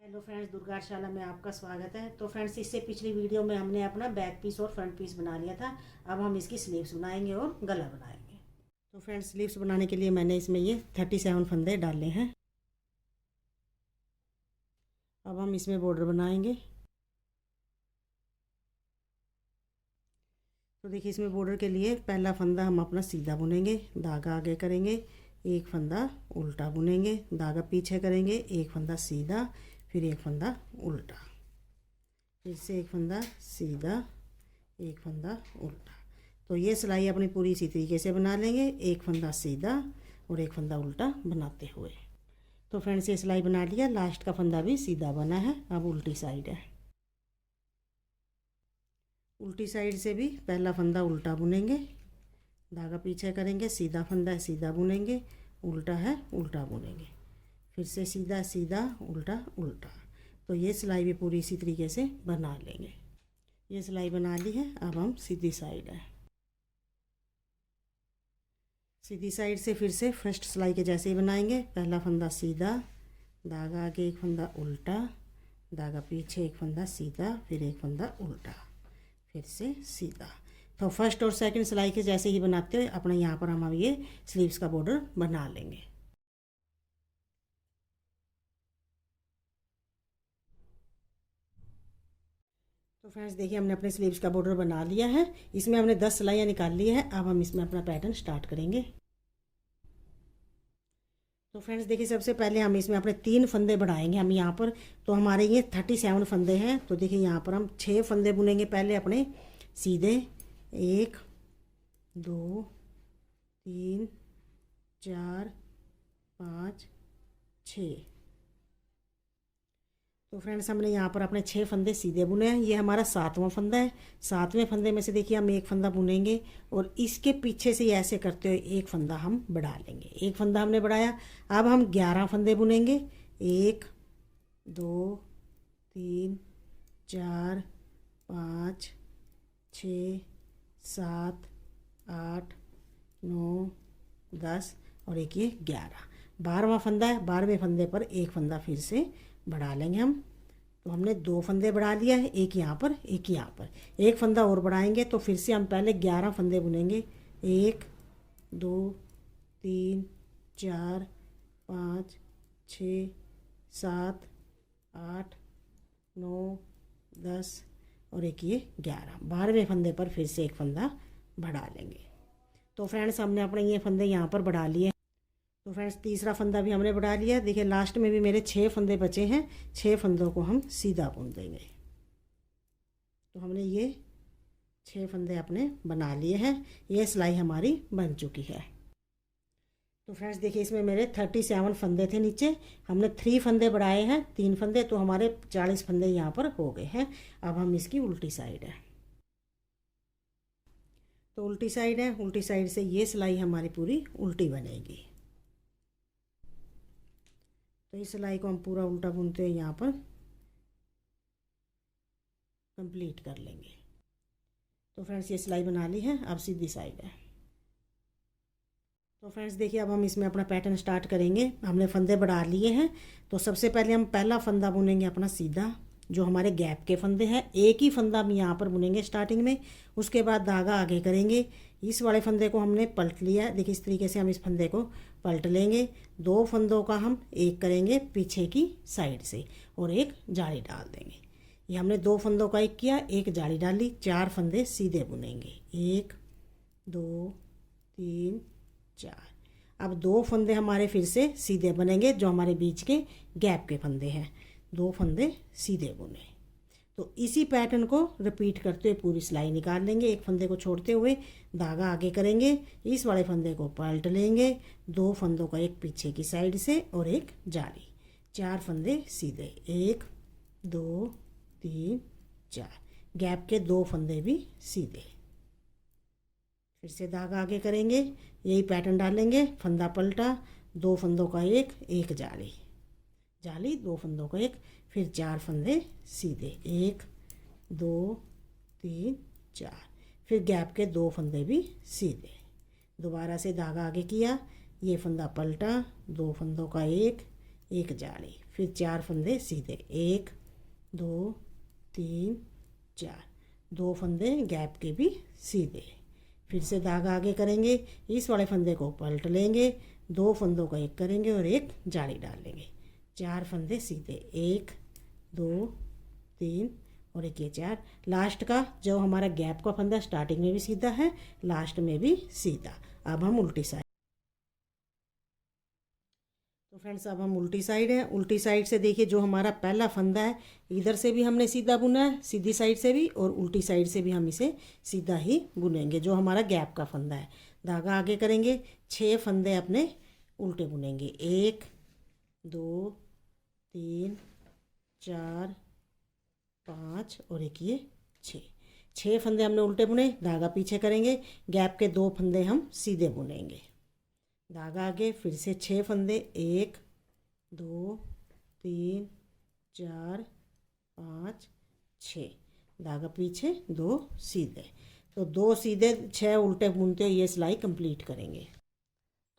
Hello friends, दुर्गाशाला में आपका स्वागत है। तो फ्रेंड्स, इससे पिछली वीडियो में हमने अपना बैक पीस और फ्रंट पीस बना लिया था। अब हम इसकी स्लीव्स बनाएंगे और गला बनाएंगे। तो फ्रेंड्स, स्लीव्स बनाने के लिए मैंने इसमें ये 37 फंदे डाले हैं। अब हम इसमें बॉर्डर बनाएंगे। तो देखिए, इसमें बॉर्डर के लिए पहला फंदा हम अपना सीधा बुनेंगे, धागा आगे करेंगे, एक फंदा उल्टा बुनेंगे, धागा पीछे करेंगे, एक फंदा सीधा, फिर एक फंदा उल्टा, फिर से एक फंदा सीधा, एक फंदा उल्टा। तो ये सिलाई अपनी पूरी इसी तरीके से बना लेंगे, एक फंदा सीधा और एक फंदा उल्टा बनाते हुए। तो फ्रेंड्स, ये सिलाई बना लिया, लास्ट का फंदा भी सीधा बना है। अब उल्टी साइड है। उल्टी साइड से भी पहला फंदा उल्टा बुनेंगे, धागा पीछे करेंगे, सीधा फंदा है सीधा बुनेंगे, उल्टा है उल्टा बुनेंगे, फिर से सीधा सीधा उल्टा उल्टा। तो ये सिलाई भी पूरी इसी तरीके से बना लेंगे। ये सिलाई बना ली है। अब हम सीधी साइड है। सीधी साइड से फिर से फर्स्ट सिलाई के जैसे ही बनाएंगे। पहला फंदा सीधा, धागा आगे एक फंदा उल्टा, धागा पीछे एक फंदा सीधा, फिर एक फंदा उल्टा, फिर से सीधा। तो फर्स्ट और सेकंड सिलाई के जैसे ही बनाते हुए अपने यहाँ पर हम ये स्लीव्स का बॉर्डर बना लेंगे। तो फ्रेंड्स, देखिए, हमने अपने स्लीव्स का बॉर्डर बना लिया है। इसमें हमने 10 सिलाइयाँ निकाल ली है। अब हम इसमें अपना पैटर्न स्टार्ट करेंगे। तो फ्रेंड्स, देखिए, सबसे पहले हम इसमें अपने 3 फंदे बढ़ाएंगे हम यहाँ पर। तो हमारे ये 37 फंदे हैं। तो देखिए, यहाँ पर हम 6 फंदे बुनेंगे पहले अपने सीधे। 1 2 3 4 5 6। तो फ्रेंड्स, हमने यहाँ पर अपने 6 फंदे सीधे बुने हैं। ये हमारा 7वां फंदा है। 7वें फंदे में से देखिए हम एक फंदा बुनेंगे और इसके पीछे से ऐसे करते हुए एक फंदा हम बढ़ा लेंगे। एक फंदा हमने बढ़ाया। अब हम 11 फंदे बुनेंगे। 1 2 3 4 5 6 7 8 9 10 और एक ये 11। 12वां फंदा है। 12वें फंदे पर एक फंदा फिर से बढ़ा लेंगे हम। तो हमने 2 फंदे बढ़ा लिया है, एक यहाँ पर एक यहाँ पर। एक फंदा और बढ़ाएंगे तो फिर से हम पहले 11 फंदे बुनेंगे। 1 2 3 4 5 6 7 8 9 10 और एक ये 11। 12वें फंदे पर फिर से एक फंदा बढ़ा लेंगे। तो फ्रेंड्स, हमने अपने ये फंदे यहाँ पर बढ़ा लिए। तो फ्रेंड्स, तीसरा फंदा भी हमने बढ़ा लिया। देखिए, लास्ट में भी मेरे 6 फंदे बचे हैं। 6 फंदों को हम सीधा बुन देंगे। तो हमने ये 6 फंदे अपने बना लिए हैं। ये सिलाई हमारी बन चुकी है। तो फ्रेंड्स, देखिए, इसमें मेरे 37 फंदे थे नीचे। हमने 3 फंदे बढ़ाए हैं, 3 फंदे, तो हमारे 40 फंदे यहाँ पर हो गए हैं। अब हम इसकी उल्टी साइड है। तो उल्टी साइड है। उल्टी साइड से ये सिलाई हमारी पूरी उल्टी बनेगी। तो इस सिलाई को हम पूरा उल्टा बुनते हुए यहाँ पर कंप्लीट कर लेंगे। तो फ्रेंड्स, ये सिलाई बना ली है। अब सीधी साइड है। तो फ्रेंड्स, देखिए, अब हम इसमें अपना पैटर्न स्टार्ट करेंगे। हमने फंदे बढ़ा लिए हैं। तो सबसे पहले हम पहला फंदा बुनेंगे अपना सीधा, जो हमारे गैप के फंदे हैं। एक ही फंदा हम यहाँ पर बुनेंगे स्टार्टिंग में। उसके बाद धागा आगे करेंगे। इस वाले फंदे को हमने पलट लिया है। देखिए, इस तरीके से हम इस फंदे को पलट लेंगे। 2 फंदों का हम एक करेंगे पीछे की साइड से और एक जाली डाल देंगे। ये हमने 2 फंदों का एक किया, एक जाली डाली। 4 फंदे सीधे बुनेंगे। 1 2 3 4। अब 2 फंदे हमारे फिर से सीधे बनेंगे, जो हमारे बीच के गैप के फंदे हैं। 2 फंदे सीधे बुने। तो इसी पैटर्न को रिपीट करते हुए पूरी सिलाई निकाल लेंगे। एक फंदे को छोड़ते हुए धागा आगे करेंगे, इस वाले फंदे को पलट लेंगे। 2 फंदों का एक पीछे की साइड से और एक जाली। 4 फंदे सीधे। 1 2 3 4। गैप के 2 फंदे भी सीधे। फिर से धागा आगे करेंगे, यही पैटर्न डालेंगे। फंदा पलटा, 2 फंदों का एक जाली, जाली 2 फंदों का एक, फिर 4 फंदे सीधे। 1 2 3 4। फिर गैप के 2 फंदे भी सीधे। दोबारा से धागा आगे किया, ये फंदा पलटा, 2 फंदों का एक, एक जाली, फिर 4 फंदे सीधे, 1 2 3 4, 2 फंदे गैप के भी सीधे। फिर से धागा आगे करेंगे, इस वाले फंदे को पलट लेंगे, 2 फंदों का एक करेंगे और एक जाली डाल लेंगे, 4 फंदे सीधे, 1 2 3 और एक ये 4। लास्ट का जो हमारा गैप का फंदा स्टार्टिंग में भी सीधा है, लास्ट में भी सीधा। अब हम उल्टी साइड, तो फ्रेंड्स अब हम उल्टी साइड है। उल्टी साइड से देखिए जो हमारा पहला फंदा है, इधर से भी हमने सीधा बुना है, सीधी साइड से भी, और उल्टी साइड से भी हम इसे सीधा ही बुनेंगे, जो हमारा गैप का फंदा है। धागा आगे करेंगे, 6 फंदे अपने उल्टे बुनेंगे, 1 2 3 4 5 और एक ये 6 फंदे हमने उल्टे बुने। धागा पीछे करेंगे, गैप के 2 फंदे हम सीधे बुनेंगे, धागा आगे, फिर से 6 फंदे, 1 2 3 4 5 6, धागा पीछे 2 सीधे। तो 2 सीधे 6 उल्टे बुनते हुए ये सिलाई कंप्लीट करेंगे।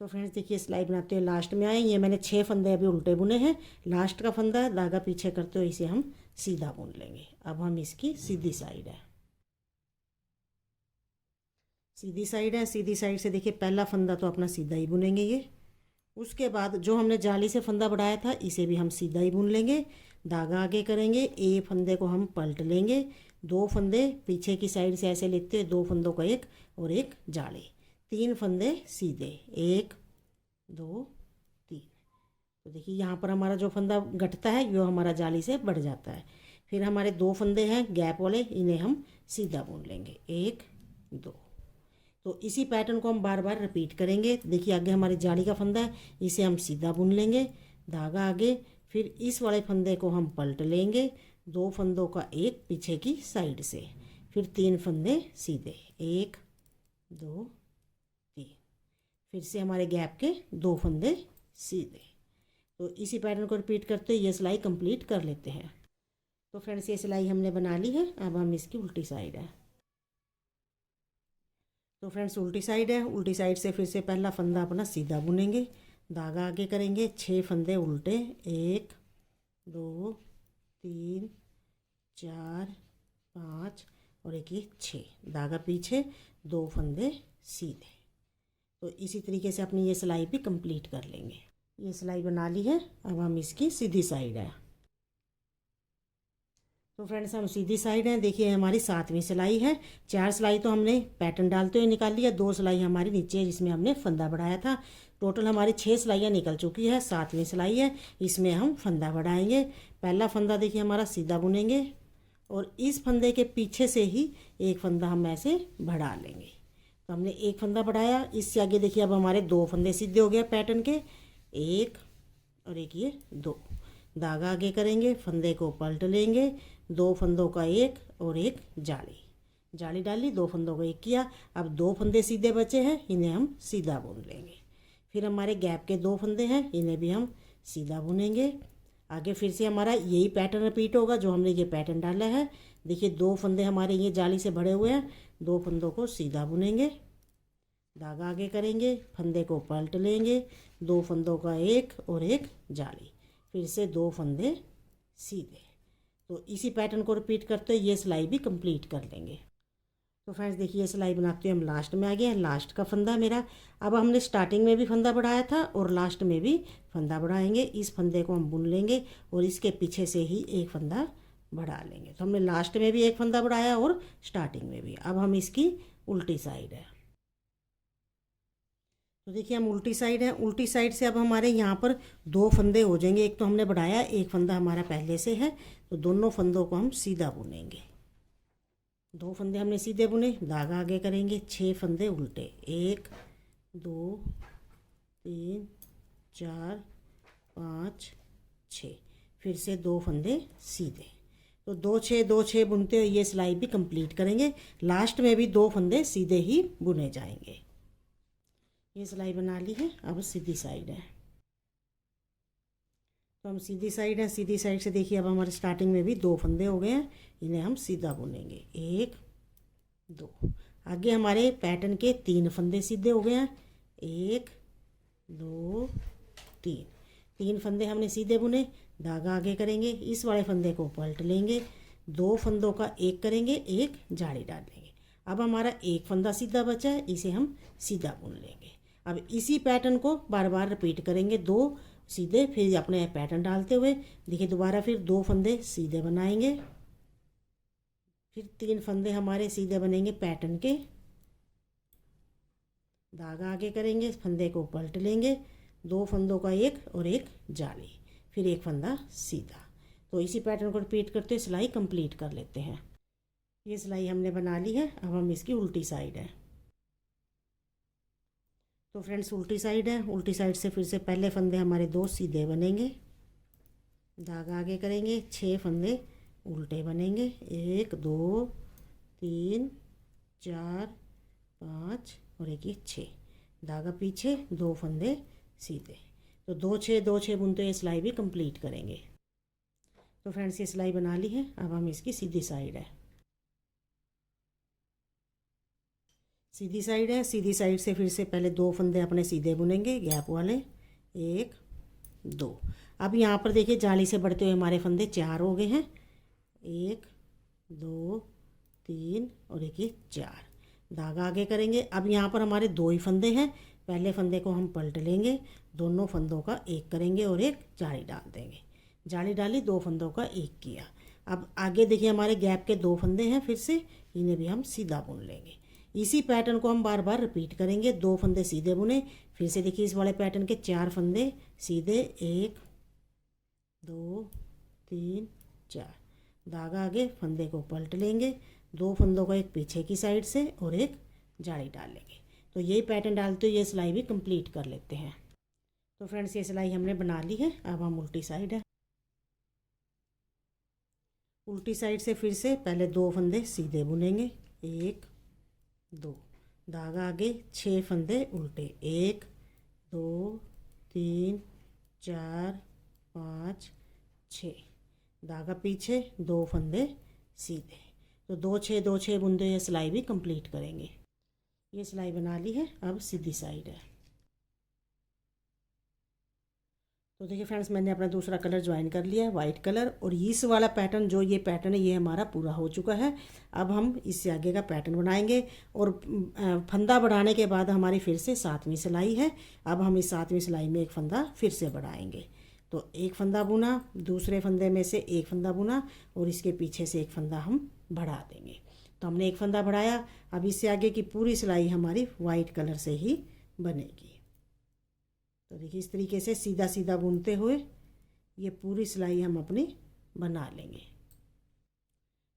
तो फ्रेंड्स देखिए सिलाई बनाते हुए लास्ट में आए, ये मैंने 6 फंदे अभी उल्टे बुने हैं, लास्ट का फंदा है, धागा पीछे करते हुए इसे हम सीधा बुन लेंगे। अब हम इसकी सीधी साइड है, सीधी साइड है, सीधी साइड से देखिए पहला फंदा तो अपना सीधा ही बुनेंगे ये। उसके बाद जो हमने जाली से फंदा बढ़ाया था इसे भी हम सीधा ही बुन लेंगे। धागा आगे करेंगे, ए फंदे को हम पलट लेंगे, 2 फंदे पीछे की साइड से ऐसे लेते हैं, 2 फंदों का एक और एक जाली, 3 फंदे सीधे, 1 2 3। तो देखिए यहाँ पर हमारा जो फंदा घटता है वो हमारा जाली से बढ़ जाता है। फिर हमारे 2 फंदे हैं गैप वाले, इन्हें हम सीधा बुन लेंगे, 1 2। तो इसी पैटर्न को हम बार बार रिपीट करेंगे। देखिए आगे हमारी जाली का फंदा है, इसे हम सीधा बुन लेंगे, धागा आगे, फिर इस वाले फंदे को हम पलट लेंगे, 2 फंदों का एक पीछे की साइड से, फिर 3 फंदे सीधे, 1 2 3, फिर से हमारे गैप के 2 फंदे सीधे। तो इसी पैटर्न को रिपीट करते हुए ये सिलाई कंप्लीट कर लेते हैं। तो फ्रेंड्स ये सिलाई हमने बना ली है, अब हम इसकी उल्टी साइड है। तो फ्रेंड्स उल्टी साइड है, उल्टी साइड से फिर से पहला फंदा अपना सीधा बुनेंगे, धागा आगे करेंगे, 6 फंदे उल्टे, 1 2 3 4 5 और एक ये 6, धागा पीछे, 2 फंदे सीधे। तो इसी तरीके से अपनी ये सिलाई भी कंप्लीट कर लेंगे। ये सिलाई बना ली है, अब हम इसकी सीधी साइड है। तो फ्रेंड्स हम सीधी साइड हैं, देखिए हमारी 7वीं सिलाई है। 4 सिलाई तो हमने पैटर्न डालते हुए निकाल लिया, 2 सिलाई हमारी नीचे जिसमें हमने फंदा बढ़ाया था। टोटल हमारी 6 सिलाइयाँ निकल चुकी है, 7वीं सिलाई है, इसमें हम फंदा बढ़ाएंगे। पहला फंदा देखिए हमारा सीधा बुनेंगे और इस फंदे के पीछे से ही एक फंदा हम ऐसे बढ़ा लेंगे। तो हमने एक फंदा बढ़ाया, इससे आगे देखिए अब हमारे 2 फंदे सीधे हो गए पैटर्न के, 1 और एक ये 2। धागा आगे करेंगे, फंदे को पलट लेंगे, 2 फंदों का एक और एक जाली डाली, 2 फंदों का एक किया। अब 2 फंदे सीधे बचे हैं, इन्हें हम सीधा बुन लेंगे। फिर हमारे गैप के 2 फंदे हैं, इन्हें भी हम सीधा बुनेंगे। आगे फिर से हमारा यही पैटर्न रिपीट होगा जो हमने ये पैटर्न डाला है। देखिए 2 फंदे हमारे ये जाली से भरे हुए हैं, 2 फंदों को सीधा बुनेंगे, धागा आगे करेंगे, फंदे को पलट लेंगे, 2 फंदों का एक और एक जाली, फिर से 2 फंदे सीधे। तो इसी पैटर्न को रिपीट करते हुए ये सिलाई भी कंप्लीट कर लेंगे। तो फ्रेंड्स देखिए ये सिलाई बनाते हुए हम लास्ट में आ गए हैं, लास्ट का फंदा मेरा। अब हमने स्टार्टिंग में भी फंदा बढ़ाया था और लास्ट में भी फंदा बढ़ाएंगे। इस फंदे को हम बुन लेंगे और इसके पीछे से ही एक फंदा बढ़ा लेंगे। तो हमने लास्ट में भी एक फंदा बढ़ाया और स्टार्टिंग में भी। अब हम इसकी उल्टी साइड है। तो देखिए हम उल्टी साइड है, उल्टी साइड से अब हमारे यहाँ पर 2 फंदे हो जाएंगे। एक तो हमने बढ़ाया, एक फंदा हमारा पहले से है, तो दोनों फंदों को हम सीधा बुनेंगे। 2 फंदे हमने सीधे बुने, धागा आगे करेंगे, 6 फंदे उल्टे, 1 2 3 4 5 6, फिर से 2 फंदे सीधे। तो 2 6 2 6 बुनते हुए ये सिलाई भी कंप्लीट करेंगे। लास्ट में भी 2 फंदे सीधे ही बुने जाएंगे। ये सिलाई बना ली है, अब सीधी साइड है। तो हम सीधी साइड है, सीधी साइड से देखिए अब हमारे स्टार्टिंग में भी 2 फंदे हो गए हैं, इन्हें हम सीधा बुनेंगे, 1 2। आगे हमारे पैटर्न के 3 फंदे सीधे हो गए हैं, 1 2 3। 3 फंदे हमने सीधे बुने, धागा आगे करेंगे, इस वाले फंदे को पलट लेंगे, 2 फंदों का एक करेंगे, एक जाली डाल देंगे। अब हमारा एक फंदा सीधा बचा है, इसे हम सीधा बुन लेंगे। अब इसी पैटर्न को बार बार रिपीट करेंगे, 2 सीधे, फिर अपने पैटर्न डालते हुए देखिए दोबारा फिर 2 फंदे सीधे बनाएंगे, फिर 3 फंदे हमारे सीधे बनेंगे पैटर्न के, धागा आगे करेंगे, फंदे को पलट लेंगे, 2 फंदों का एक और एक जाली, फिर एक फंदा सीधा। तो इसी पैटर्न को रिपीट करते हुए सिलाई कंप्लीट कर लेते हैं। ये सिलाई हमने बना ली है। अब हम इसकी उल्टी साइड है। तो फ्रेंड्स उल्टी साइड है, उल्टी साइड से फिर से पहले फंदे हमारे 2 सीधे बनेंगे, धागा आगे करेंगे, 6 फंदे उल्टे बनेंगे, 1 2 3 4 5 और एक ये 6, धागा पीछे, 2 फंदे सीधे। तो 2 6 2 6 बुनते ये सिलाई भी कंप्लीट करेंगे। तो फ्रेंड्स ये सिलाई बना ली है। अब हम इसकी सीधी साइड है, सीधी साइड है, सीधी साइड से फिर से पहले 2 फंदे अपने सीधे बुनेंगे, गैप वाले, 1 2। अब यहाँ पर देखिए जाली से बढ़ते हुए हमारे फंदे 4 हो गए हैं, 1 2 3 और एक ये 4, धागा आगे करेंगे। अब यहाँ पर हमारे 2 ही फंदे हैं, पहले फंदे को हम पलट लेंगे, दोनों फंदों का एक करेंगे और एक जाली डाल देंगे, जाली डाली, 2 फंदों का एक किया। अब आगे देखिए हमारे गैप के 2 फंदे हैं, फिर से इन्हें भी हम सीधा बुन लेंगे। इसी पैटर्न को हम बार बार रिपीट करेंगे, 2 फंदे सीधे बुने, फिर से देखिए इस वाले पैटर्न के 4 फंदे सीधे, 1 2 3 4, धागा आगे, फंदे को पलट लेंगे, 2 फंदों का एक पीछे की साइड से और एक जाली डाल लेंगे। तो यही पैटर्न डालते हुए ये सिलाई भी कंप्लीट कर लेते हैं। तो फ्रेंड्स ये सिलाई हमने बना ली है। अब हम उल्टी साइड है, उल्टी साइड से फिर से पहले 2 फंदे सीधे बुनेंगे, 1 2, धागा आगे, 6 फंदे उल्टे, 1 2 3 4 5 6, धागा पीछे, 2 फंदे सीधे। तो 2 6 2 6 बुनते ये सिलाई भी कंप्लीट करेंगे। ये सिलाई बना ली है। अब सीधी साइड है। तो देखिए फ्रेंड्स मैंने अपना दूसरा कलर ज्वाइन कर लिया है, वाइट कलर, और इस वाला पैटर्न जो ये पैटर्न है ये हमारा पूरा हो चुका है। अब हम इससे आगे का पैटर्न बनाएंगे, और फंदा बढ़ाने के बाद हमारी फिर से 7वीं सिलाई है। अब हम इस 7वीं सिलाई में एक फंदा फिर से बढ़ाएंगे। तो एक फंदा बुना, दूसरे फंदे में से एक फंदा बुना, और इसके पीछे से एक फंदा हम बढ़ा देंगे। तो हमने एक फंदा बढ़ाया। अब इससे आगे की पूरी सिलाई हमारी वाइट कलर से ही बनेगी। तो देखिए इस तरीके से सीधा सीधा बुनते हुए ये पूरी सिलाई हम अपनी बना लेंगे।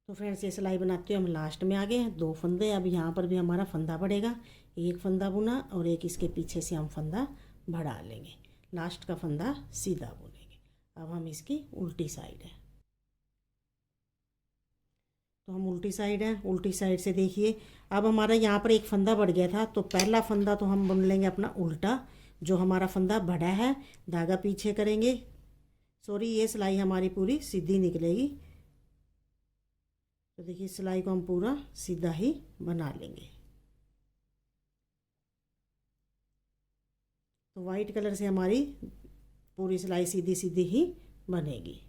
तो फ्रेंड्स ये सिलाई बनाते हुए हम लास्ट में आ गए हैं, 2 फंदे। अब यहाँ पर भी हमारा फंदा बढ़ेगा, एक फंदा बुना और एक इसके पीछे से हम फंदा बढ़ा लेंगे, लास्ट का फंदा सीधा बुनेंगे। अब हम इसकी उल्टी साइड है। तो हम उल्टी साइड है, उल्टी साइड से देखिए अब हमारा यहाँ पर एक फंदा बढ़ गया था, तो पहला फंदा तो हम बुन लेंगे अपना उल्टा, जो हमारा फंदा बढ़ा है, धागा पीछे करेंगे, सॉरी ये सिलाई हमारी पूरी सीधी निकलेगी। तो देखिए सिलाई को हम पूरा सीधा ही बना लेंगे। तो वाइट कलर से हमारी पूरी सिलाई सीधी सीधी ही बनेगी।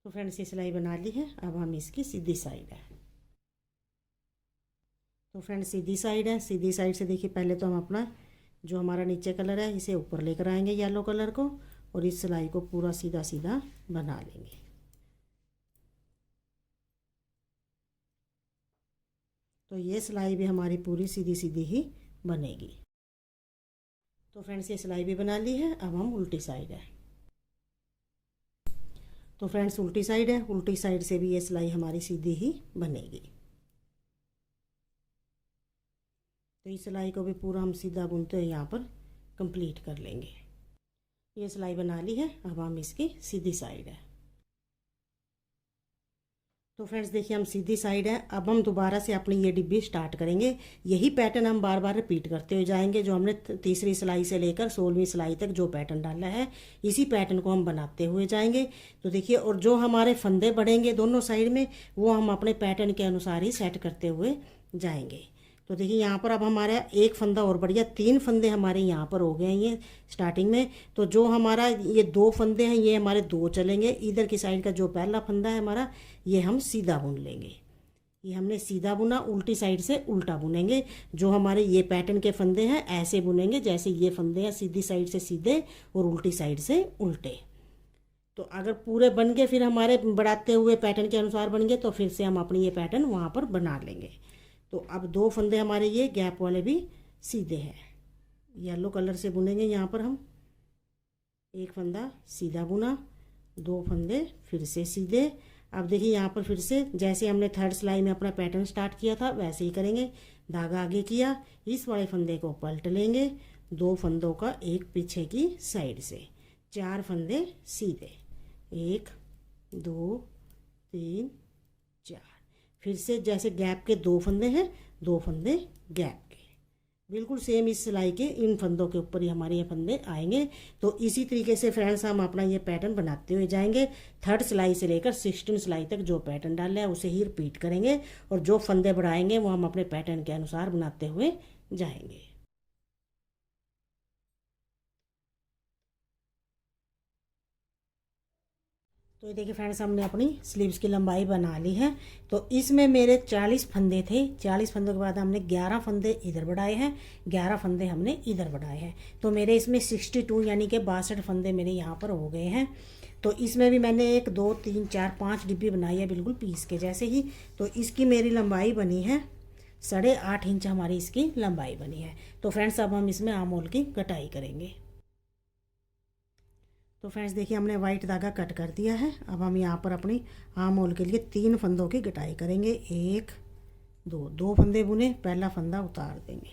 तो फ्रेंड्स ये सिलाई बना ली है। अब हम इसकी सीधी साइड है। तो फ्रेंड्स सीधी साइड है, सीधी साइड से देखिए पहले तो हम अपना जो हमारा नीचे कलर है इसे ऊपर लेकर आएंगे येलो कलर को, और इस सिलाई को पूरा सीधा सीधा बना लेंगे। तो ये सिलाई भी हमारी पूरी सीधी सीधी ही बनेगी। तो फ्रेंड्स ये सिलाई भी बना ली है। अब हम उल्टी साइड है। तो फ्रेंड्स उल्टी साइड है, उल्टी साइड से भी ये सिलाई हमारी सीधी ही बनेगी। तो इस सिलाई को भी पूरा हम सीधा बुनते हुए यहाँ पर कंप्लीट कर लेंगे। ये सिलाई बना ली है। अब हम इसकी सीधी साइड है। तो फ्रेंड्स देखिए हम सीधी साइड है। अब हम दोबारा से अपनी ये डिब्बी स्टार्ट करेंगे। यही पैटर्न हम बार बार रिपीट करते हुए जाएंगे, जो हमने तीसरी सिलाई से लेकर 16वीं सिलाई तक जो पैटर्न डाला है इसी पैटर्न को हम बनाते हुए जाएंगे। तो देखिए और जो हमारे फंदे बढ़ेंगे दोनों साइड में वो हम अपने पैटर्न के अनुसार ही सेट करते हुए जाएंगे। तो देखिए यहाँ पर अब हमारा एक फंदा और बढ़ गया, 3 फंदे हमारे यहाँ पर हो गए हैं ये स्टार्टिंग में। तो जो हमारा ये 2 फंदे हैं ये हमारे 2 चलेंगे। इधर की साइड का जो पहला फंदा है हमारा ये हम सीधा बुन लेंगे। ये हमने सीधा बुना, उल्टी साइड से उल्टा बुनेंगे। जो हमारे ये पैटर्न के फंदे हैं ऐसे बुनेंगे जैसे ये फंदे हैं, सीधी साइड से सीधे और उल्टी साइड से उल्टे। तो अगर पूरे बन गए फिर हमारे बढ़ाते हुए पैटर्न के अनुसार बन गए तो फिर से हम अपनी ये पैटर्न वहाँ पर बना लेंगे। तो अब 2 फंदे हमारे ये गैप वाले भी सीधे हैं, येलो कलर से बुनेंगे। यहाँ पर हम एक फंदा सीधा बुना, 2 फंदे फिर से सीधे। अब देखिए यहाँ पर फिर से जैसे हमने थर्ड सिलाई में अपना पैटर्न स्टार्ट किया था वैसे ही करेंगे। धागा आगे किया, इस वाले फंदे को पलट लेंगे, 2 फंदों का एक पीछे की साइड से, 4 फंदे सीधे, 1 2 3 4। फिर से जैसे गैप के 2 फंदे हैं, 2 फंदे गैप के, बिल्कुल सेम इस सिलाई के इन फंदों के ऊपर ही हमारे ये फंदे आएंगे। तो इसी तरीके से फ्रेंड्स हम अपना ये पैटर्न बनाते हुए जाएंगे। थर्ड सिलाई से लेकर 16 सिलाई तक जो पैटर्न डाला है उसे ही रिपीट करेंगे और जो फंदे बढ़ाएंगे वो हम अपने पैटर्न के अनुसार बनाते हुए जाएंगे। तो ये देखिए फ्रेंड्स हमने अपनी स्लीव्स की लंबाई बना ली है। तो इसमें मेरे 40 फंदे थे, 40 फंदों के बाद हमने 11 फंदे इधर बढ़ाए हैं, 11 फंदे हमने इधर बढ़ाए हैं। तो मेरे इसमें 62 यानी कि 62 फंदे मेरे यहाँ पर हो गए हैं। तो इसमें भी मैंने 1 2 3 4 5 डिब्बी बनाई है बिल्कुल पीस के जैसे ही। तो इसकी मेरी लंबाई बनी है 8.5 इंच, हमारी इसकी लंबाई बनी है। तो फ्रेंड्स अब हम इसमें आर्म होल की कटाई करेंगे। तो फ्रेंड्स देखिए हमने वाइट धागा कट कर दिया है। अब हम यहाँ पर अपनी आर्म होल के लिए 3 फंदों की कटाई करेंगे। 1 2 फंदे बुने, पहला फंदा उतार देंगे,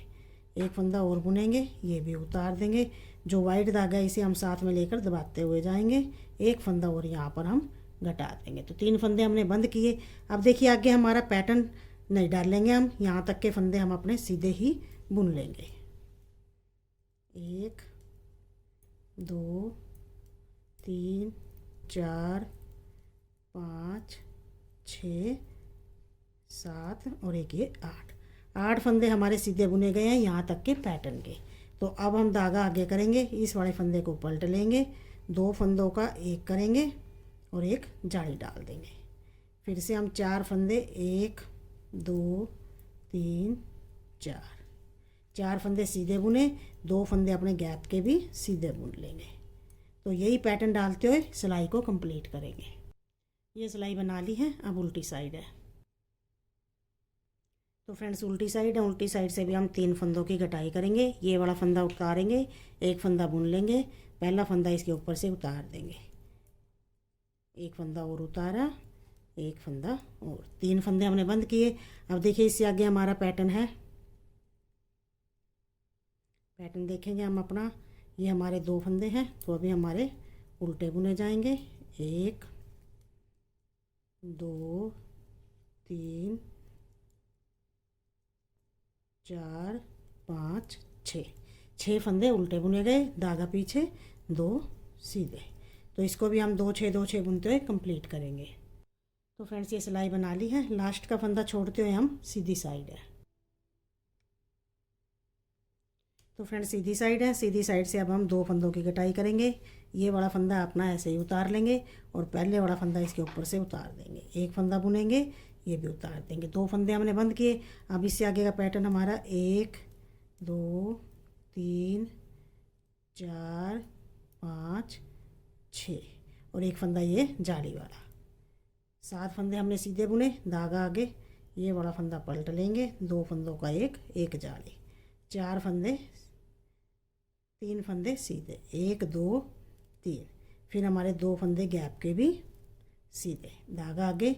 एक फंदा और बुनेंगे, ये भी उतार देंगे। जो वाइट धागा है इसे हम साथ में लेकर दबाते हुए जाएंगे, एक फंदा और यहाँ पर हम घटा देंगे। तो 3 फंदे हमने बंद किए। अब देखिए आगे हमारा पैटर्न नहीं डालेंगे हम, यहाँ तक के फंदे हम अपने सीधे ही बुन लेंगे। 1 2 3 4 5 6 7 और एक ये 8 फंदे हमारे सीधे बुने गए हैं यहाँ तक के पैटर्न के। तो अब हम धागा आगे करेंगे, इस वाले फंदे को पलट लेंगे, 2 फंदों का एक करेंगे और एक जाली डाल देंगे। फिर से हम 4 फंदे, 1 2 3 4 फंदे सीधे बुने, 2 फंदे अपने गैप के भी सीधे बुन लेंगे। तो यही पैटर्न डालते हुए सिलाई को कंप्लीट करेंगे। ये सिलाई बना ली है, अब उल्टी साइड है। तो फ्रेंड्स उल्टी साइड है, उल्टी साइड से भी हम 3 फंदों की कटाई करेंगे। ये वाला फंदा उतारेंगे, एक फंदा बुन लेंगे, पहला फंदा इसके ऊपर से उतार देंगे, एक फंदा और उतारा, एक फंदा और, 3 फंदे हमने बंद किए। अब देखिए इससे आगे हमारा पैटर्न है, पैटर्न देखेंगे हम अपना। ये हमारे 2 फंदे हैं तो अभी हमारे उल्टे बुने जाएंगे। 1 2 3 4 5 6 फंदे उल्टे बुने गए, धागा पीछे, 2 सीधे। तो इसको भी हम 2 6 2 6 बुनते हुए कंप्लीट करेंगे। तो फ्रेंड्स ये सिलाई बना ली है, लास्ट का फंदा छोड़ते हुए हम सीधी साइड है। तो फ्रेंड्स सीधी साइड है, सीधी साइड से अब हम 2 फंदों की कटाई करेंगे। ये वाला फंदा अपना ऐसे ही उतार लेंगे और पहले वाला फंदा इसके ऊपर से उतार देंगे, एक फंदा बुनेंगे, ये भी उतार देंगे। 2 फंदे हमने बंद किए। अब इससे आगे का पैटर्न हमारा 1 2 3 4 5 6 और एक फंदा ये जाली वाला। 7 फंदे हमने सीधे बुने, धागा आगे, ये वाला फंदा पलट लेंगे, 2 फंदों का एक जाली, 4 फंदे, 3 फंदे सीधे, 1 2 3। फिर हमारे 2 फंदे गैप के भी सीधे, धागा आगे,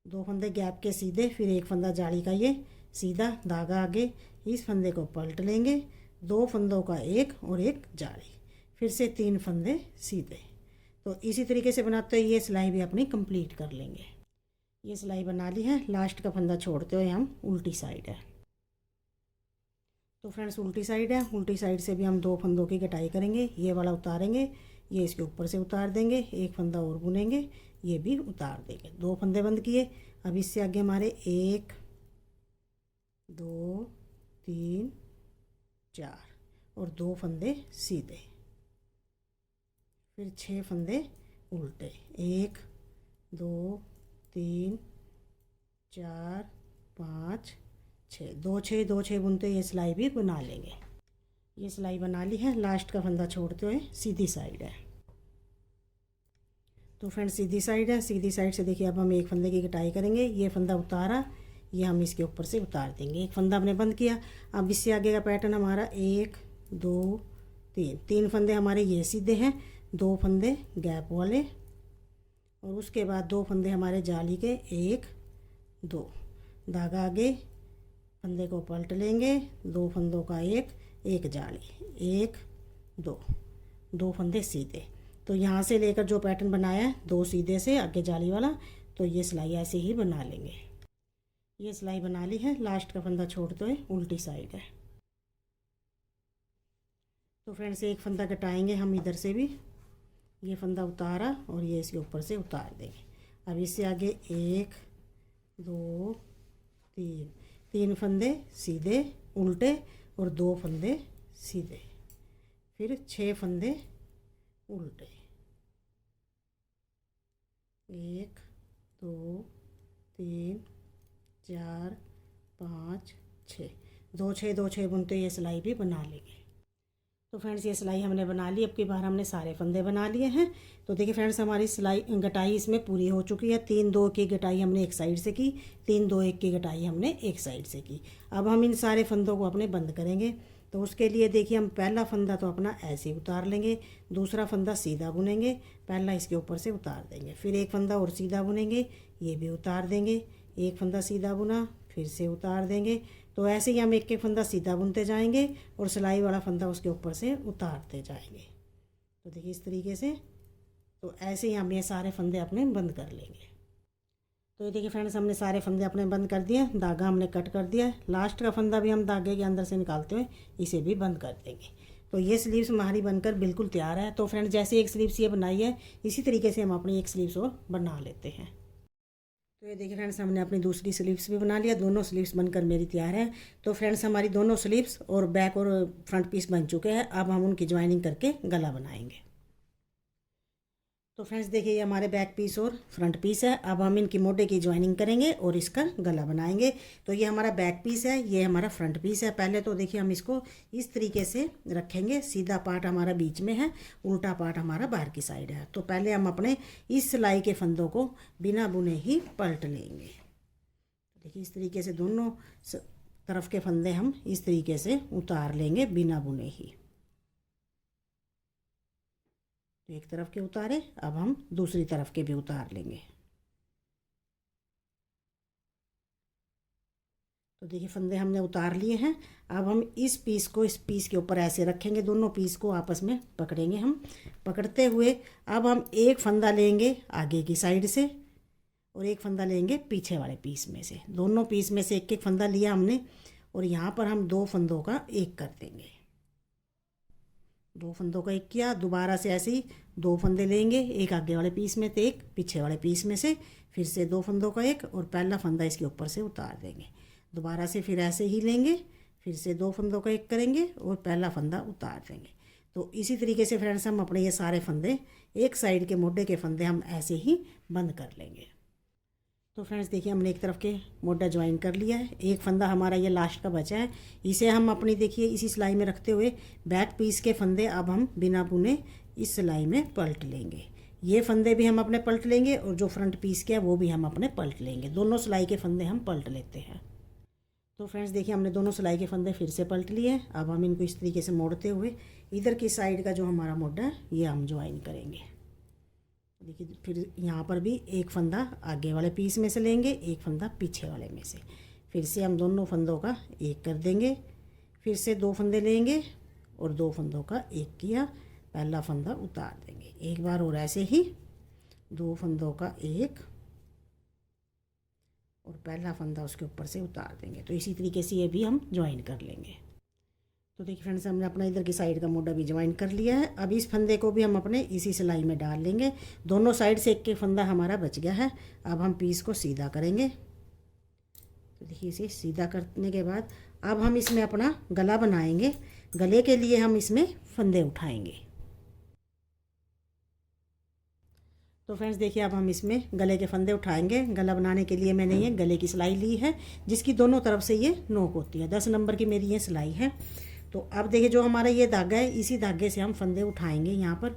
2 फंदे गैप के सीधे, फिर एक फंदा जाली का ये सीधा, धागा आगे, इस फंदे को पलट लेंगे, 2 फंदों का एक और एक जाली, फिर से 3 फंदे सीधे। तो इसी तरीके से बनाते हुए ये सिलाई भी अपनी कंप्लीट कर लेंगे। ये सिलाई बना ली है, लास्ट का फंदा छोड़ते हुए हम उल्टी साइड है। तो फ्रेंड्स उल्टी साइड है, उल्टी साइड से भी हम 2 फंदों की कटाई करेंगे। ये वाला उतारेंगे, ये इसके ऊपर से उतार देंगे, एक फंदा और बुनेंगे, ये भी उतार देंगे। 2 फंदे बंद किए। अब इससे आगे हमारे 1 2 3 4 और 2 फंदे सीधे, फिर 6 फंदे उल्टे, 1 2 3 4 5 6, 2 6 2 6 बुनते ये सिलाई भी बना लेंगे। ये सिलाई बना ली है, लास्ट का फंदा छोड़ते हुए सीधी साइड है। तो फ्रेंड्स सीधी साइड है, सीधी साइड से देखिए अब हम एक फंदे की कटाई करेंगे। ये फंदा उतारा, ये हम इसके ऊपर से उतार देंगे। एक फंदा हमने बंद किया। अब इससे आगे का पैटर्न हमारा 1 2 3, 3 फंदे हमारे ये सीधे हैं, 2 फंदे गैप वाले और उसके बाद 2 फंदे हमारे जाली के, 1 2, धागा आगे, फंदे को पलट लेंगे, 2 फंदों का एक जाली, 1 2, 2 फंदे सीधे। तो यहाँ से लेकर जो पैटर्न बनाया है 2 सीधे से आगे जाली वाला, तो ये सिलाई ऐसे ही बना लेंगे। ये सिलाई बना ली है, लास्ट का फंदा छोड़ते हुए उल्टी साइड है। तो फ्रेंड्स एक फंदा कटाएंगे हम इधर से भी, ये फंदा उतारा और ये इसके ऊपर से उतार देंगे। अब इससे आगे 1 2 3, 3 फंदे सीधे उल्टे और 2 फंदे सीधे, फिर 6 फंदे उल्टे, 1 2 3 4 5 6, 2 6 2 6 बुनते ये सिलाई भी बना लेंगे। तो फ्रेंड्स ये सिलाई हमने बना ली। अब की बार हमने सारे फंदे बना लिए हैं। तो देखिए फ्रेंड्स हमारी सिलाई गटाई इसमें पूरी हो चुकी है। 3 2 की गटाई हमने एक साइड से की, 3 2 1 की गटाई हमने एक साइड से की। अब हम इन सारे फंदों को अपने बंद करेंगे। तो उसके लिए देखिए हम पहला फंदा तो अपना ऐसे उतार लेंगे, दूसरा फंदा सीधा बुनेंगे, पहला इसके ऊपर से उतार देंगे, फिर एक फंदा और सीधा बुनेंगे, ये भी उतार देंगे, एक फंदा सीधा बुना, फिर से उतार देंगे। तो ऐसे ही हम एक एक फंदा सीधा बुनते जाएंगे और सिलाई वाला फंदा उसके ऊपर से उतारते जाएंगे। तो देखिए इस तरीके से, तो ऐसे ही हम ये सारे फंदे अपने बंद कर लेंगे। तो ये देखिए फ्रेंड्स हमने सारे फंदे अपने बंद कर दिए, धागा हमने कट कर दिया। लास्ट का फंदा भी हम धागे के अंदर से निकालते हुए इसे भी बंद कर देंगे। तो ये स्लीव्स हमारी बनकर बिल्कुल तैयार है। तो फ्रेंड्स जैसे एक स्लीव्स ये बनाई है, इसी तरीके से हम अपनी एक स्लीव्स और बना लेते हैं। तो ये देखिए फ्रेंड्स हमने अपनी दूसरी स्लीव्स भी बना लिया, दोनों स्लीव्स बनकर मेरी तैयार है। तो फ्रेंड्स हमारी दोनों स्लीव्स और बैक और फ्रंट पीस बन चुके हैं। अब हम उनकी ज्वाइनिंग करके गला बनाएंगे। तो फ्रेंड्स देखिए ये हमारे बैक पीस और फ्रंट पीस है। अब हम इनकी मोढे की ज्वाइनिंग करेंगे और इसका गला बनाएंगे। तो ये हमारा बैक पीस है, ये हमारा फ्रंट पीस है। पहले तो देखिए हम इसको इस तरीके से रखेंगे, सीधा पार्ट हमारा बीच में है, उल्टा पार्ट हमारा बाहर की साइड है। तो पहले हम अपने इस सिलाई के फंदों को बिना बुने ही पलट लेंगे। देखिए इस तरीके से दोनों तरफ के फंदे हम इस तरीके से उतार लेंगे बिना बुने ही। तो एक तरफ के उतारे, अब हम दूसरी तरफ के भी उतार लेंगे। तो देखिए फंदे हमने उतार लिए हैं। अब हम इस पीस को इस पीस के ऊपर ऐसे रखेंगे, दोनों पीस को आपस में पकड़ेंगे। हम पकड़ते हुए अब हम एक फंदा लेंगे आगे की साइड से और एक फंदा लेंगे पीछे वाले पीस में से। दोनों पीस में से एक एक फंदा लिया हमने और यहाँ पर हम 2 फंदों का एक कर देंगे। 2 फंदों का एक किया, दोबारा से ऐसे ही 2 फंदे लेंगे, एक आगे वाले पीस में तो एक पीछे वाले पीस में से, फिर से 2 फंदों का एक और पहला फंदा इसके ऊपर से उतार देंगे। दोबारा से फिर ऐसे ही लेंगे, फिर से 2 फंदों का एक करेंगे और पहला फंदा उतार देंगे। तो इसी तरीके से फ्रेंड्स हम अपने ये सारे फंदे, एक साइड के मोढे के फंदे हम ऐसे ही बंद कर लेंगे। तो फ्रेंड्स देखिए हमने एक तरफ के मोढा ज्वाइन कर लिया है। एक फंदा हमारा ये लास्ट का बचा है, इसे हम अपनी देखिए इसी सिलाई में रखते हुए बैक पीस के फंदे अब हम बिना बुने इस सिलाई में पलट लेंगे। ये फंदे भी हम अपने पलट लेंगे और जो फ्रंट पीस के है वो भी हम अपने पलट लेंगे। दोनों सिलाई के फंदे हम पलट लेते हैं। तो फ्रेंड्स देखिए हमने दोनों सिलाई के फंदे फिर से पलट लिए। अब हम इनको इस तरीके से मोड़ते हुए इधर की साइड का जो हमारा मोढा है ये हम ज्वाइन करेंगे। देखिए फिर यहाँ पर भी एक फंदा आगे वाले पीस में से लेंगे, एक फंदा पीछे वाले में से, फिर से हम दोनों फंदों का एक कर देंगे, फिर से 2 फंदे लेंगे और 2 फंदों का एक किया, पहला फंदा उतार देंगे। एक बार और ऐसे ही 2 फंदों का एक और पहला फंदा उसके ऊपर से उतार देंगे। तो इसी तरीके से ये भी हम ज्वाइन कर लेंगे। तो देखिए फ्रेंड्स हमने अपना इधर की साइड का मोढा भी ज्वाइन कर लिया है। अब इस फंदे को भी हम अपने इसी सिलाई में डाल लेंगे। दोनों साइड से एक एक फंदा हमारा बच गया है। अब हम पीस को सीधा करेंगे। तो देखिए इसे सीधा करने के बाद अब हम इसमें अपना गला बनाएंगे। गले के लिए हम इसमें फंदे उठाएंगे। तो फ्रेंड्स देखिए अब हम इसमें गले के फंदे उठाएंगे। गला बनाने के लिए मैंने ये गले की सिलाई ली है, जिसकी दोनों तरफ से ये नोक होती है। 10 नंबर की मेरी ये सिलाई है। तो अब देखिए जो हमारा ये धागा है, इसी धागे से हम फंदे उठाएंगे यहाँ पर।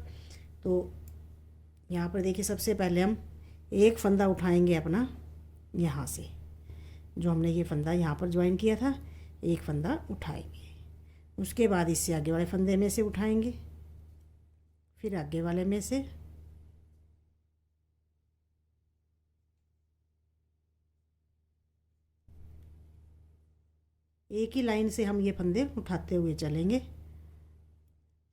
तो यहाँ पर देखिए सबसे पहले हम एक फंदा उठाएंगे अपना यहाँ से, जो हमने ये फंदा यहाँ पर ज्वाइन किया था, एक फंदा उठाएंगे। उसके बाद इससे आगे वाले फंदे में से उठाएंगे, फिर आगे वाले में से, एक ही लाइन से हम ये फंदे उठाते हुए चलेंगे।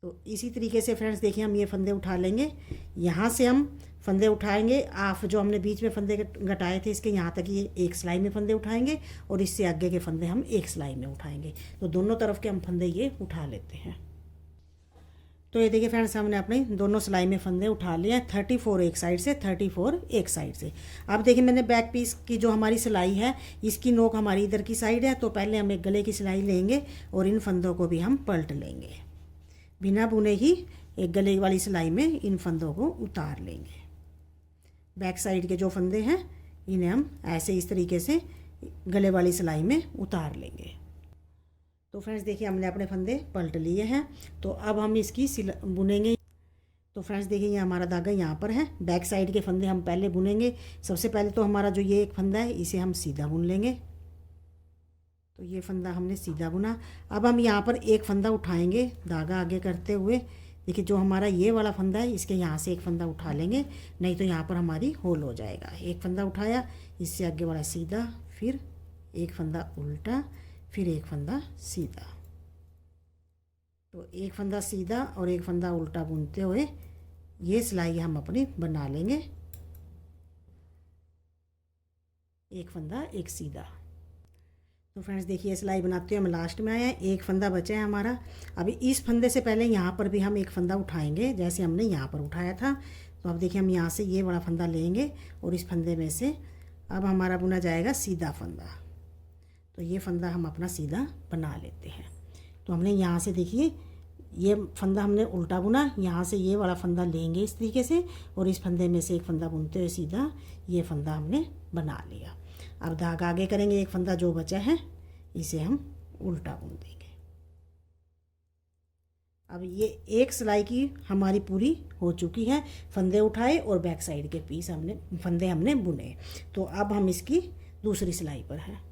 तो इसी तरीके से फ्रेंड्स देखिए हम ये फंदे उठा लेंगे। यहाँ से हम फंदे उठाएंगे, आफ जो हमने बीच में फंदे घटाए थे इसके यहाँ तक ये एक सिलाई में फंदे उठाएंगे, और इससे आगे के फंदे हम एक सिलाई में उठाएंगे। तो दोनों तरफ के हम फंदे ये उठा लेते हैं। तो ये देखिए फ्रेंड्स हमने अपने दोनों सिलाई में फंदे उठा लिए हैं। 34 एक साइड से, 34 एक साइड से। अब देखिए मैंने बैक पीस की जो हमारी सिलाई है, इसकी नोक हमारी इधर की साइड है। तो पहले हम एक गले की सिलाई लेंगे और इन फंदों को भी हम पलट लेंगे। बिना बुने ही एक गले वाली सिलाई में इन फंदों को उतार लेंगे। बैक साइड के जो फंदे हैं इन्हें हम ऐसे इस तरीके से गले वाली सिलाई में उतार लेंगे। तो फ्रेंड्स देखिए हमने अपने फंदे पलट लिए हैं। तो अब हम इसकी बुनेंगे। तो फ्रेंड्स देखिए ये हमारा धागा यहाँ पर है। बैक साइड के फंदे हम पहले बुनेंगे। सबसे पहले तो हमारा जो ये एक फंदा है इसे हम सीधा बुन लेंगे। तो ये फंदा हमने सीधा बुना। अब हम यहाँ पर एक फंदा उठाएंगे धागा आगे करते हुए। देखिए जो हमारा ये वाला फंदा है इसके यहाँ से एक फंदा उठा लेंगे, नहीं तो यहाँ पर हमारी होल हो जाएगा। एक फंदा उठाया, इससे आगे वाला सीधा, फिर एक फंदा उल्टा, फिर एक फंदा सीधा। तो एक फंदा सीधा और एक फंदा उल्टा बुनते हुए ये सिलाई हम अपनी बना लेंगे। एक फंदा एक सीधा। तो फ्रेंड्स देखिए सिलाई बनाते हुए हम लास्ट में आए हैं। एक फंदा बचा है हमारा। अभी इस फंदे से पहले यहाँ पर भी हम एक फंदा उठाएंगे, जैसे हमने यहाँ पर उठाया था। तो अब देखिए हम यहाँ से ये बड़ा फंदा लेंगे और इस फंदे में से अब हमारा बुना जाएगा सीधा फंदा। तो ये फंदा हम अपना सीधा बना लेते हैं। तो हमने यहाँ से देखिए ये फंदा हमने उल्टा बुना, यहाँ से ये वाला फंदा लेंगे इस तरीके से, और इस फंदे में से एक फंदा बुनते हुए सीधा ये फंदा हमने बना लिया। अब धागा आगे करेंगे, एक फंदा जो बचा है इसे हम उल्टा बुन देंगे। अब ये एक सिलाई की हमारी पूरी हो चुकी है। फंदे उठाए और बैक साइड के पीस फंदे हमने बुने। तो अब हम इसकी दूसरी सिलाई पर हैं।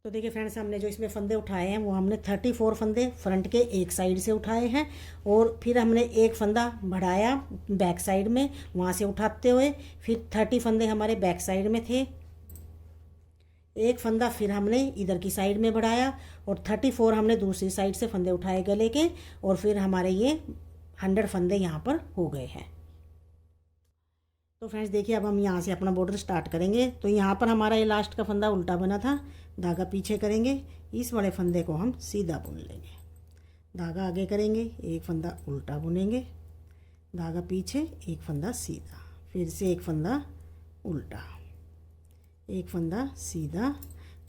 तो देखिए फ्रेंड्स हमने जो इसमें फंदे उठाए हैं वो हमने 34 फंदे फ्रंट के एक साइड से उठाए हैं, और फिर हमने एक फंदा बढ़ाया बैक साइड में, वहाँ से उठाते हुए फिर 30 फंदे हमारे बैक साइड में थे। एक फंदा फिर हमने इधर की साइड में बढ़ाया और 34 हमने दूसरी साइड से फंदे उठाए गले के, और फिर हमारे ये 100 फंदे यहाँ पर हो गए हैं। तो फ्रेंड्स देखिए अब हम यहाँ से अपना बॉर्डर स्टार्ट करेंगे। तो यहाँ पर हमारा ये लास्ट का फंदा उल्टा बना था, धागा पीछे करेंगे, इस वाले फंदे को हम सीधा बुन लेंगे। धागा आगे करेंगे, एक फंदा उल्टा बुनेंगे, धागा पीछे, एक फंदा सीधा, फिर से एक फंदा उल्टा, एक फंदा सीधा।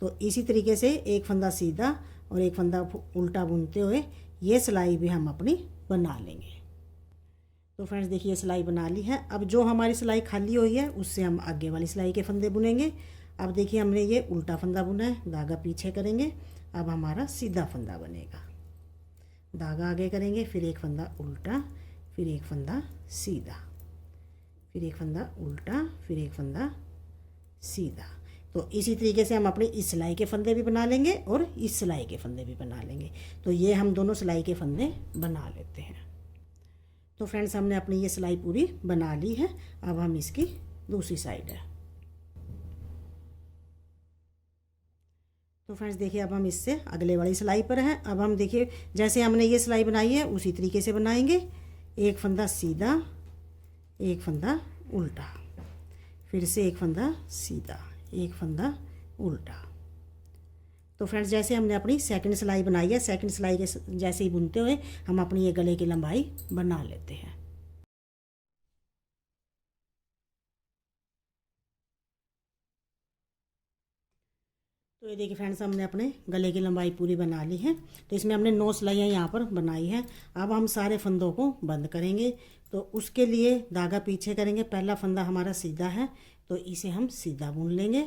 तो इसी तरीके से एक फंदा सीधा और एक फंदा उल्टा बुनते हुए ये सिलाई भी हम अपनी बना लेंगे। तो फ्रेंड्स देखिए सिलाई बना ली है। अब जो हमारी सिलाई खाली हुई है उससे हम आगे वाली सिलाई के फंदे बुनेंगे। अब देखिए हमने ये उल्टा फंदा बुना है, धागा पीछे करेंगे, अब हमारा सीधा फंदा बनेगा। धागा आगे करेंगे, फिर एक फंदा उल्टा, फिर एक फंदा सीधा, फिर एक फंदा उल्टा, फिर एक फंदा सीधा। तो इसी तरीके से हम अपनी इस सिलाई के फंदे भी बना लेंगे और इस सिलाई के फंदे भी बना लेंगे। तो ये हम दोनों सिलाई के फंदे बना लेते हैं। तो फ्रेंड्स हमने अपनी ये सिलाई पूरी बना ली है। अब हम इसकी दूसरी साइड है। तो फ्रेंड्स देखिए अब हम इससे अगले वाली सिलाई पर हैं। अब हम देखिए जैसे हमने ये सिलाई बनाई है उसी तरीके से बनाएंगे। एक फंदा सीधा, एक फंदा उल्टा, फिर से एक फंदा सीधा, एक फंदा उल्टा। तो फ्रेंड्स जैसे हमने अपनी सेकंड सिलाई बनाई है, सेकंड सिलाई के जैसे ही बुनते हुए हम अपनी ये गले की लंबाई बना लेते हैं। तो ये देखिए फ्रेंड्स, हमने अपने गले की लंबाई पूरी बना ली है। तो इसमें हमने 9 सिलाइयाँ यहाँ पर बनाई हैं। अब हम सारे फंदों को बंद करेंगे। तो उसके लिए धागा पीछे करेंगे। पहला फंदा हमारा सीधा है तो इसे हम सीधा बुन लेंगे।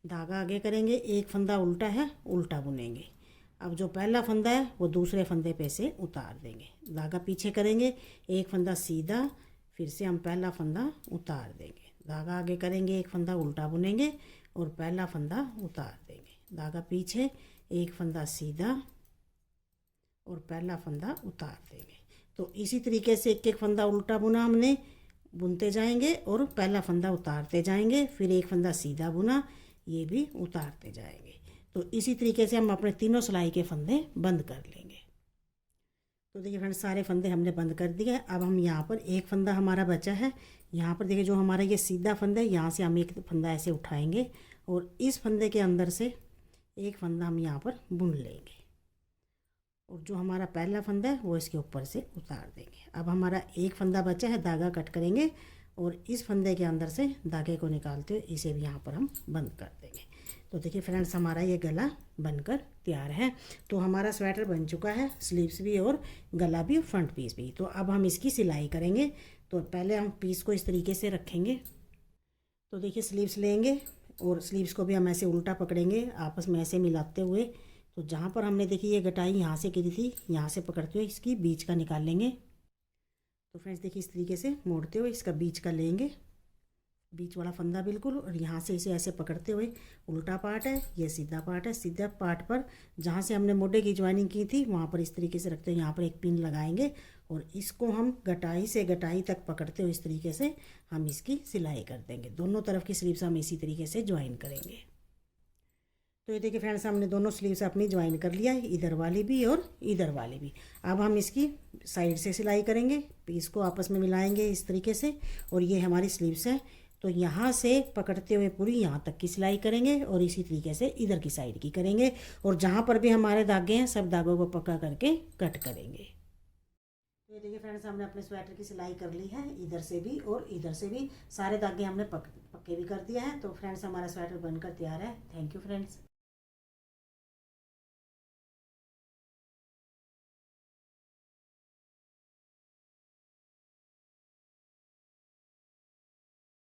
धागा आगे करेंगे, एक फंदा उल्टा है, उल्टा बुनेंगे। अब जो पहला फंदा है वो दूसरे फंदे पे से उतार देंगे। धागा पीछे करेंगे, एक फंदा सीधा, फिर से हम पहला फंदा उतार देंगे। धागा आगे करेंगे, एक फंदा उल्टा बुनेंगे और पहला फंदा उतार देंगे। धागा पीछे, एक फंदा सीधा और पहला फंदा उतार देंगे। तो इसी तरीके से एक एक फंदा उल्टा बुना हमने, बुनते जाएंगे और पहला फंदा उतारते जाएंगे। फिर एक फंदा सीधा बुना, ये भी उतारते जाएंगे। तो इसी तरीके से हम अपने तीनों सिलाई के फंदे बंद कर लेंगे। तो देखिए फ्रेंड्स, सारे फंदे हमने बंद कर दिए। अब हम यहाँ पर एक फंदा हमारा बचा है, यहाँ पर देखिए जो हमारा ये सीधा फंदा है, यहाँ से हम एक फंदा ऐसे उठाएंगे और इस फंदे के अंदर से एक फंदा हम यहाँ पर बुन लेंगे और जो हमारा पहला फंदा है वो इसके ऊपर से उतार देंगे। अब हमारा एक फंदा बचा है, धागा कट करेंगे और इस फंदे के अंदर से धागे को निकालते हुए इसे भी यहाँ पर हम बंद कर देंगे। तो देखिए फ्रेंड्स, हमारा ये गला बनकर तैयार है। तो हमारा स्वेटर बन चुका है, स्लीव्स भी और गला भी और फ्रंट पीस भी। तो अब हम इसकी सिलाई करेंगे। तो पहले हम पीस को इस तरीके से रखेंगे। तो देखिए स्लीव्स लेंगे और स्लीव्स को भी हम ऐसे उल्टा पकड़ेंगे, आपस में ऐसे मिलाते हुए। तो जहाँ पर हमने देखी ये गटाई यहाँ से गिरी थी, यहाँ से पकड़ते हुए इसकी बीच का निकाल लेंगे। तो फ्रेंड्स देखिए इस तरीके से मोड़ते हुए इसका बीच का लेंगे, बीच वाला फंदा बिल्कुल, और यहाँ से इसे ऐसे पकड़ते हुए, उल्टा पार्ट है, ये सीधा पार्ट है। सीधा पार्ट पर जहाँ से हमने मोढे की ज्वाइनिंग की थी वहाँ पर इस तरीके से रखते हुए यहाँ पर एक पिन लगाएंगे और इसको हम गटाई से गटाई तक पकड़ते हुए इस तरीके से हम इसकी सिलाई कर देंगे। दोनों तरफ की स्लीव्स हम इसी तरीके से ज्वाइन करेंगे। तो ये देखिए फ्रेंड्स, हमने दोनों स्लीव्स अपनी ज्वाइन कर लिया है, इधर वाली भी और इधर वाली भी। अब हम इसकी साइड से सिलाई करेंगे, पीस को आपस में मिलाएंगे इस तरीके से। और ये हमारी स्लीव्स है, तो यहाँ से पकड़ते हुए पूरी यहाँ तक की सिलाई करेंगे और इसी तरीके से इधर की साइड की करेंगे। और जहाँ पर भी हमारे धागे हैं सब धागों को पक्का करके कट करेंगे। ये देखिए फ्रेंड्स, हमने अपने स्वेटर की सिलाई कर ली है, इधर से भी और इधर से भी। सारे धागे हमने पक्के भी कर दिया है। तो फ्रेंड्स, हमारा स्वेटर बनकर तैयार है। Thank you friends.